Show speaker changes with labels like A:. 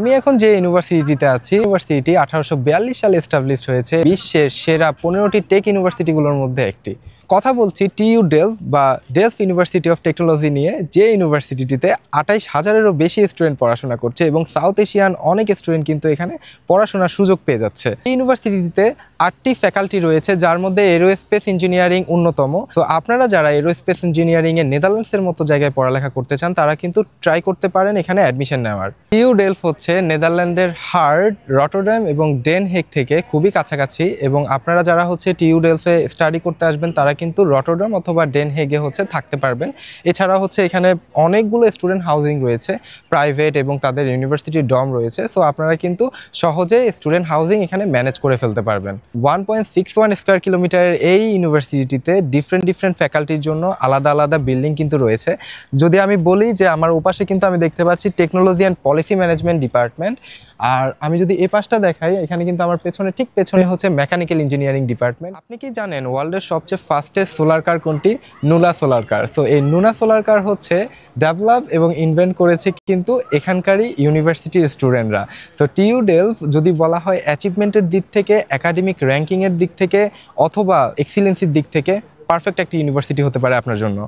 A: আমি এখন যে ইউনিভার্সিটিতে আছি, ইউনিভার্সিটি 1842 সালে এস্টাবলিশড হয়েছে। বিশ্বের সেরা 15টি টেক ইউনিভার্সিটিগুলোর মধ্যে একটি। কথা বলছি টিইউ ডেলফ বা ডেলফ ইউনিভার্সিটি অফ টেকনোলজি নিয়ে, যে ইউনিভার্সিটিতে 28,000-এরও বেশি স্টুডেন্ট পড়াশোনা করছে এবং সাউথ এশিয়ান অনেক স্টুডেন্ট কিন্তু এখানে পড়াশোনার সুযোগ পেয়ে যাচ্ছে। এই ইউনিভার্সিটিতে 8টি ফ্যাকাল্টি রয়েছে, যার মধ্যে এরোস্পেস ইঞ্জিনিয়ারিং অন্যতম। তো আপনারা যারা এরোস্পেস ইঞ্জিনিয়ারিংয়ে নেদারল্যান্ডসের মতো জায়গায় পড়ালেখা করতে চান, তারা কিন্তু ট্রাই করতে পারেন এখানে অ্যাডমিশন নেওয়ার। টিইউ ডেলফ হচ্ছে নেদারল্যান্ডের হার্ড, রটারডাম এবং ডেন হেগ থেকে খুবই কাছাকাছি, এবং আপনারা যারা হচ্ছে টিইউ ডেলফে স্টাডি করতে আসবেন তারা কিন্তু রটারডাম অথবা ডেন হেগে হচ্ছে থাকতে পারবেন। এছাড়া হচ্ছে এখানে অনেকগুলো স্টুডেন্ট হাউজিং রয়েছে, প্রাইভেট এবং তাদের ইউনিভার্সিটির ডর্ম রয়েছে। সো আপনারা কিন্তু সহজে স্টুডেন্ট হাউজিং এখানে ম্যানেজ করে ফেলতে পারবেন। 1.61 স্কোয়ার কিলোমিটারের এই ইউনিভার্সিটিতে ডিফারেন্ট ফ্যাকাল্টির জন্য আলাদা আলাদা বিল্ডিং কিন্তু রয়েছে। যদি আমি বলি যে আমার ওপাশে কিন্তু আমি দেখতে পাচ্ছি technology and policy management department, আর আমি যদি এই পাশটা দেখাই, এখানে কিন্তু আমার ঠিক পেছনে হচ্ছে মেকানিক্যাল ইঞ্জিনিয়ারিং ডিপার্টমেন্ট। আপনি কি জানেন ওয়ার্ল্ডের সবচেয়ে ফাস্টেস্ট সোলার কার কোনটি? নুনা সোলার কার। সো এই নুনা সোলার কার হচ্ছে ডেভেলপ এবং ইনভেন্ট করেছে কিন্তু এখানকারই ইউনিভার্সিটির স্টুডেন্টরা। সো টিইউ ডেলফ যদি বলা হয় অ্যাচিভমেন্টের দিক থেকে, একাডেমিক র্যাঙ্কিংয়ের দিক থেকে অথবা এক্সিলেন্সির দিক থেকে পারফেক্ট একটি ইউনিভার্সিটি হতে পারে আপনার জন্য।